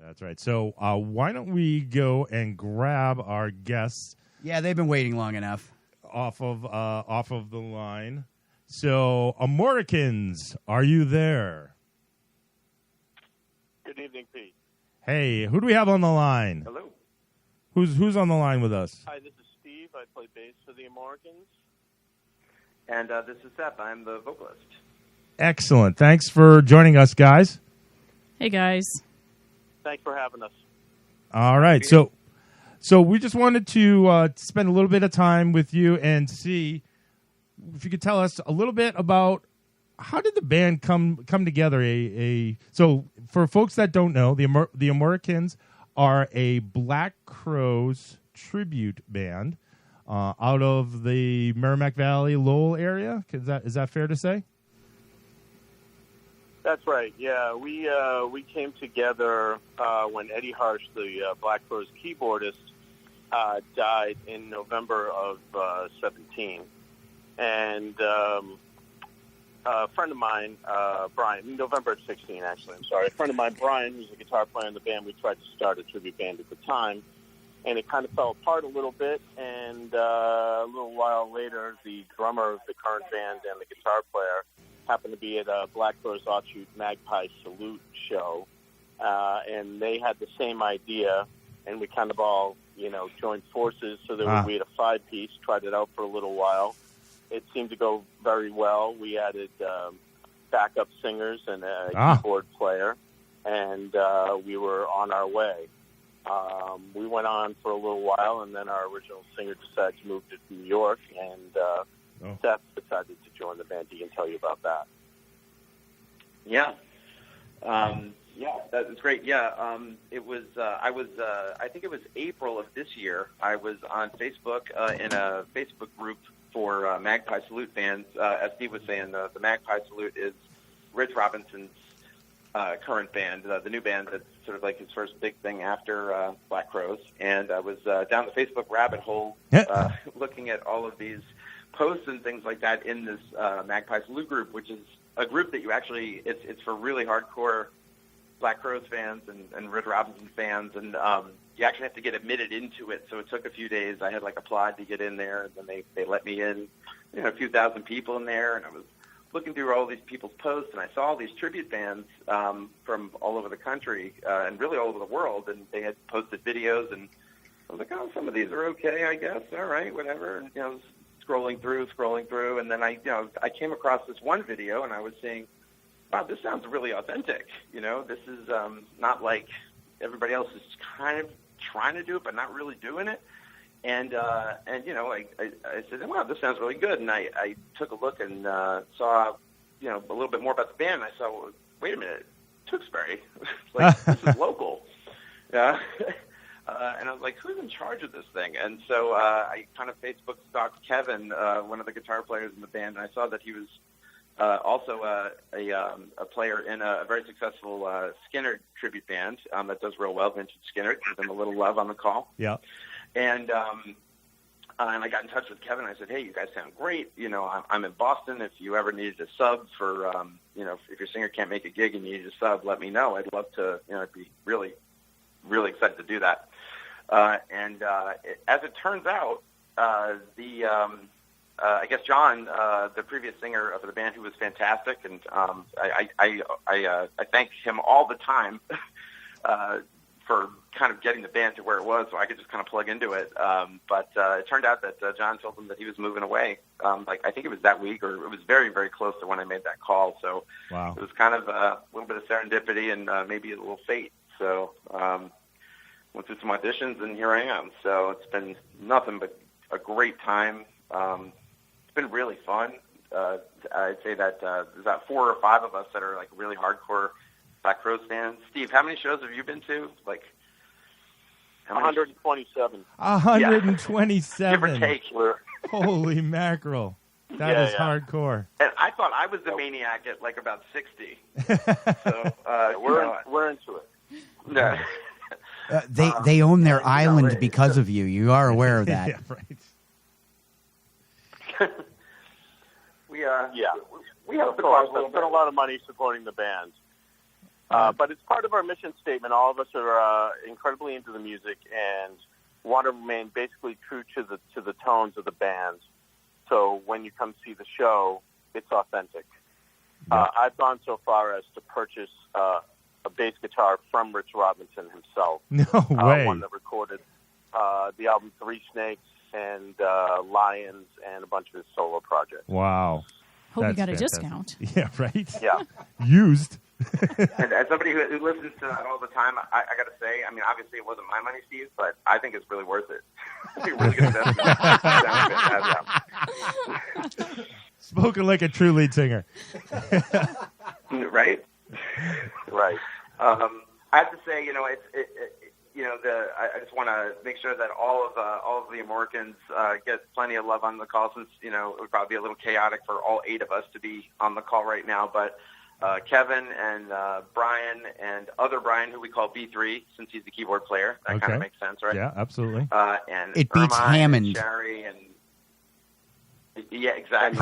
That's right. So why don't we go and grab our guests? Yeah, they've been waiting long enough. Off of the line. So, Amoricans, are you there? Good evening, Pete. Hey, who do we have on the line? Hello. Who's on the line with us? Hi, this is Steve. I play bass for the Amoricans. And this is Seth. I'm the vocalist. Excellent. Thanks for joining us, guys. Hey, guys. Thanks for having us. All right. So we just wanted to spend a little bit of time with you and see if you could tell us a little bit about how did the band come together. So for folks that don't know, the Amoricans are a Black Crowes tribute band out of the Merrimack Valley, Lowell area. Is that fair to say? That's right. Yeah, we came together when Eddie Harsh, the Black Crowes keyboardist, died in November of 17, and a friend of mine, Brian, November of 16, actually. I'm sorry. A friend of mine, Brian, who's a guitar player in the band. We tried to start a tribute band at the time, and it kind of fell apart a little bit. And a little while later, the drummer of the current band and the guitar player happened to be at a Black Crowes offshoot Magpie Salute show, and they had the same idea, and we kind of all, joined forces so that we had a 5-piece, tried it out for a little while. It seemed to go very well. We added backup singers and a keyboard player, and we were on our way. We went on for a little while, and then our original singer decided to move to New York, and Seth decided to join the band. He can tell you about that. Yeah. That's great. Yeah, it was. I think it was April of this year. I was on Facebook in a Facebook group for Magpie Salute fans. As Steve was saying, the Magpie Salute is Rich Robinson's current band, the new band that's sort of like his first big thing after Black Crowes. And I was down the Facebook rabbit hole looking at all of these posts and things like that in this Magpie Salute group, which is a group that you actually, it's for really hardcore Black Crowes fans and Rich Robinson fans, and you actually have to get admitted into it. So it took a few days. I had applied to get in there, and then they let me in. A few thousand people in there, and I was looking through all these people's posts, and I saw all these tribute bands from all over the country and really all over the world, and they had posted videos, and I was like, oh, some of these are okay, I guess. All right, whatever. And, I was scrolling through, and then I came across this one video, and I was saying, wow, this sounds really authentic. This is not like everybody else is kind of trying to do it, but not really doing it. And I said, wow, this sounds really good. And I took a look and saw, a little bit more about the band. And I saw, well, wait a minute, Tewksbury. This is local. Yeah. And I was like, who's in charge of this thing? And so I kind of Facebook stalked Kevin, one of the guitar players in the band, and I saw that he was also a player in a very successful Skinner tribute band that does real well, Vintage Skinner. Give them a little love on the call. Yeah. And I got in touch with Kevin. I said, hey, you guys sound great. I'm in Boston. If you ever needed a sub for, if your singer can't make a gig and you need a sub, let me know. I'd love to, I'd be really, really excited to do that. As it turns out, I guess John, the previous singer of the band, who was fantastic, and I thank him all the time for kind of getting the band to where it was, so I could just kind of plug into it. But it turned out that John told him that he was moving away. I think it was that week, or it was very, very close to when I made that call. So wow. It was kind of a little bit of serendipity and maybe a little fate. So went through some auditions, and here I am. So it's been nothing but a great time. It's been really fun. I'd say that there's about 4 or 5 of us that are really hardcore Black Crowes fans. Steve, how many shows have you been to? 127. 127. Give or take. Holy mackerel. That is hardcore. And I thought I was the maniac at about 60. So we're into it. Yeah. They own their island because of you. You are aware of that. Yeah, right. We have spent a lot of money supporting the band. But it's part of our mission statement. All of us are incredibly into the music and want to remain basically true to the tones of the band. So when you come see the show, it's authentic. Yeah. I've gone so far as to purchase a bass guitar from Rich Robinson himself. No way. One that recorded the album Three Snakes and Lions and a bunch of his solo projects. Wow. Hope you That's got a fantastic. discount. Yeah, right? Yeah. Used. And as somebody who listens to that all the time, I got to say, I mean, obviously it wasn't my money, Steve, but I think it's really worth it. It's a really good investment. Spoken like a true lead singer. Right? Right. I have to say, I just want to make sure that all of the Amoricans get plenty of love on the call, since it would probably be a little chaotic for all 8 of us to be on the call right now. But Kevin and Brian and other Brian, who we call B3, since he's the keyboard player, that kind of makes sense, right? Yeah, absolutely. And It beats Ermine Hammond. and Sherry, and yeah, exactly.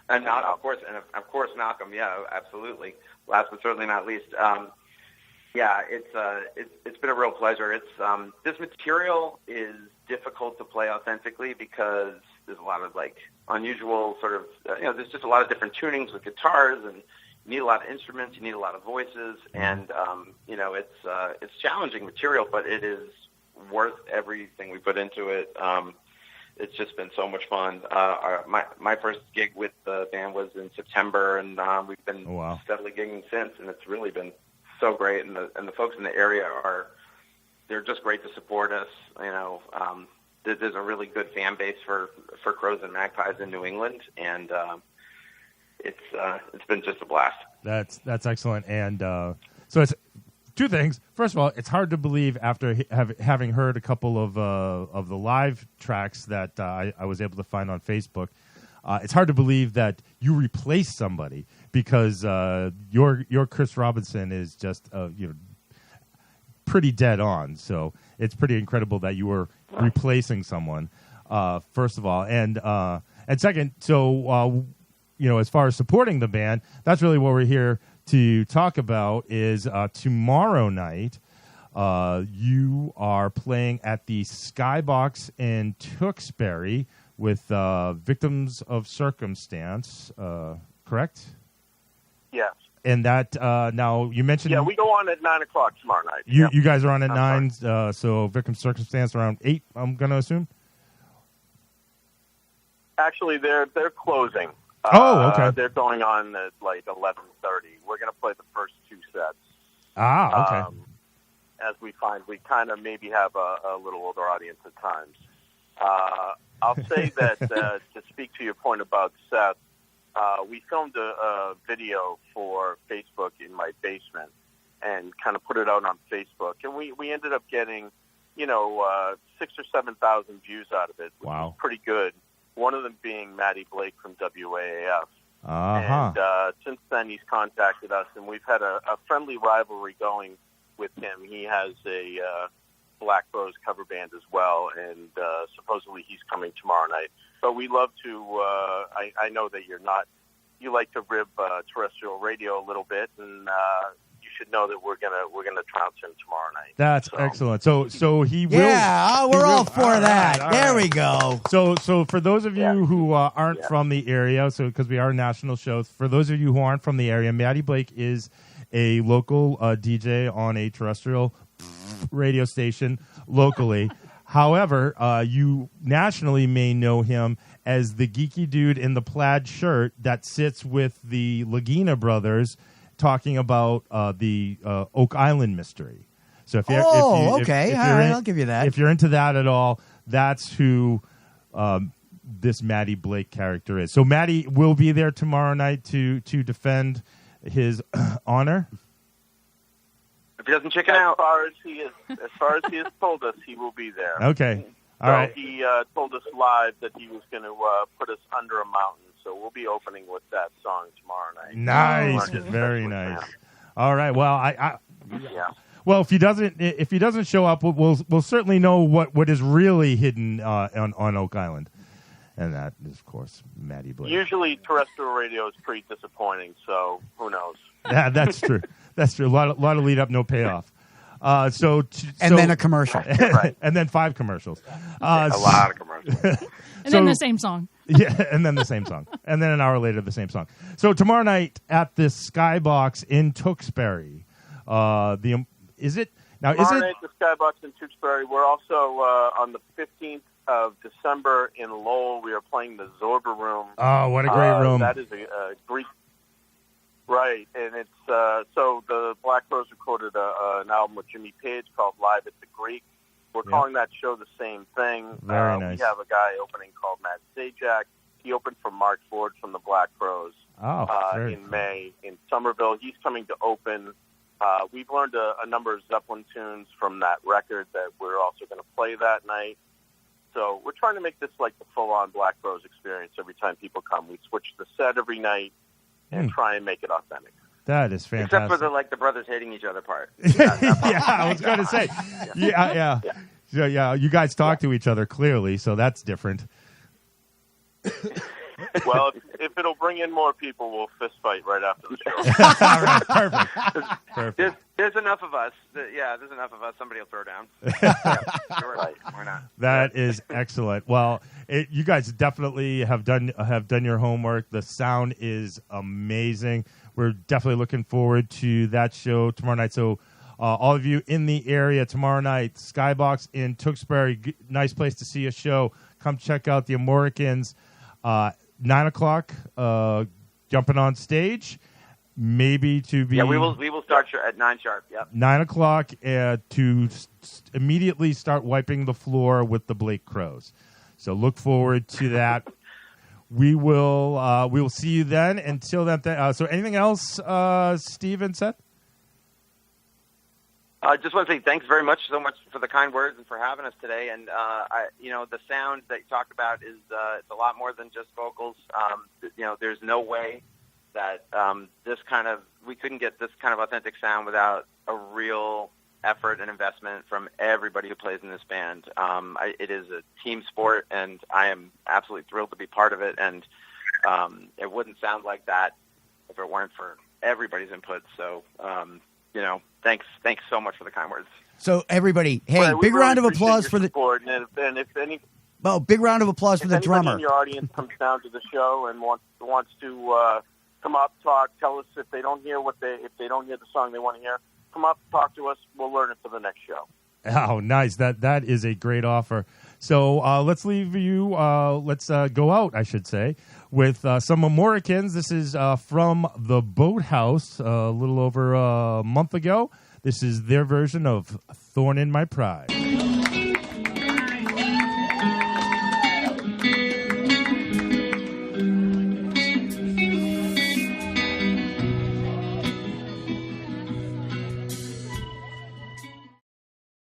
And Malcolm, of course, Malcolm. Yeah, absolutely. Last but certainly not least. Yeah, it's been a real pleasure. It's this material is difficult to play authentically because there's a lot of unusual sort of there's just a lot of different tunings with guitars, and you need a lot of instruments, you need a lot of voices, and it's challenging material, but it is worth everything we put into it. It's just been so much fun. My first gig with the band was in September, and we've been steadily gigging since, and it's really been so great. And the folks in the area they're just great to support us. There's a really good fan base for Crows and Magpies in New England, and it's been just a blast. That's excellent. And so it's two things. First of all, it's hard to believe after having heard a couple of the live tracks that I was able to find on Facebook. It's hard to believe that you replaced somebody, because your Chris Robinson is just pretty dead on. So it's pretty incredible that you were replacing someone. First of all, and second, so as far as supporting the band, that's really what we're here to talk about. Is tomorrow night you are playing at the Skybox in Tewksbury with Victims of Circumstance, correct? Yes. And that now you mentioned. Yeah, we go on at 9 o'clock tomorrow night. You guys are on at 9, so Victims of Circumstance around 8. I'm going to assume. Actually, they're closing. Okay. They're going on at 11:30. We're going to play the first 2 sets. Okay. As we find, we kind of maybe have a little older audience at times. I'll say that to speak to your point about Seth, we filmed a video for Facebook in my basement and kind of put it out on Facebook, and we ended up getting 6,000 or 7,000 views out of it, which was pretty good. One of them being Matty Blake from WAAF. And since then, he's contacted us, and we've had a friendly rivalry going with him. He has a Black Rose cover band as well, and supposedly he's coming tomorrow night. But we love to. I know that you like to rib terrestrial radio a little bit, and you should know that we're gonna trounce him tomorrow night. That's excellent. So he will. Yeah, we're all for that. All there right. we go. So for those of you who aren't from the area, so because we are a national show, for those of you who aren't from the area, Matty Blake is a local DJ on a terrestrial radio station locally. However, you nationally may know him as the geeky dude in the plaid shirt that sits with the Lagina brothers talking about the Oak Island mystery. So if you're, okay, all right, I'll give you that. If you're into that at all, that's who this Matty Blake character is. So Matty will be there tomorrow night to defend his honor. If he doesn't chicken out, as far as he has told us, he will be there. Okay, all right. He told us live that he was going to put us under a mountain. So we'll be opening with that song tomorrow night. Nice, very nice. All right. Well, Well, if he doesn't show up, we'll certainly know what is really hidden on Oak Island, and that is, of course, Matty Blake. Usually, terrestrial radio is pretty disappointing. So who knows? Yeah, that's true. That's true. A lot of lead up, no payoff. And then a commercial. Right. And then 5 commercials. A lot of commercials. And then the same song. Yeah, and then the same song. And then an hour later, the same song. So tomorrow night at the Skybox in Tewksbury. Is it? Tomorrow night at the Skybox in Tewksbury. We're also on the 15th of December in Lowell. We are playing the Zorba Room. Oh, what a great room. That is a Greek. Right, and it's so the Black Crowes recorded an album with Jimmy Page called Live at the Greek. We're calling that show the same thing. Very nice. We have a guy opening called Matt Sajak. He opened for Mark Ford from the Black Crowes in May in Somerville. He's coming to open. We've learned a number of Zeppelin tunes from that record that we're also going to play that night. So we're trying to make this like the full-on Black Crowes experience every time people come. We switch the set every night and try and make it authentic. That is fantastic. Except for the brothers hating each other part. Yeah, I was going to say. Yeah. You guys talk to each other clearly, so that's different. Well, if it'll bring in more people, we'll fist fight right after the show. All right, perfect. There's enough of us. There's enough of us. Somebody will throw down. Right. Why not? That is excellent. Well, you guys definitely have done your homework. The sound is amazing. We're definitely looking forward to that show tomorrow night. So all of you in the area tomorrow night, Skybox in Tewksbury, nice place to see a show. Come check out the Amoricans. 9 o'clock, jumping on stage, maybe to be... Yeah, we will start at 9 sharp, yep. 9 o'clock to immediately start wiping the floor with the Blake Crowes. So look forward to that. We will see you then. Until then, so anything else, Steve and Seth? I just want to say thanks very much for the kind words and for having us today. And the sound that you talked about is it's a lot more than just vocals. There's no way that we couldn't get this kind of authentic sound without a real effort and investment from everybody who plays in this band. It is a team sport, and I am absolutely thrilled to be part of it. And it wouldn't sound like that if it weren't for everybody's input. So. Thanks so much for the kind words. So everybody, big round of applause for the support. And if any, big round of applause for the drummer. If anybody in your audience comes down to the show and wants to come up, talk, tell us if they don't hear if they don't hear the song they want to hear, come up, talk to us. We'll learn it for the next show. Oh, nice! That is a great offer. So let's leave you. Let's go out, I should say, with some Amoricans. This is from the Boathouse a little over a month ago. This is their version of "Thorn in My Pride."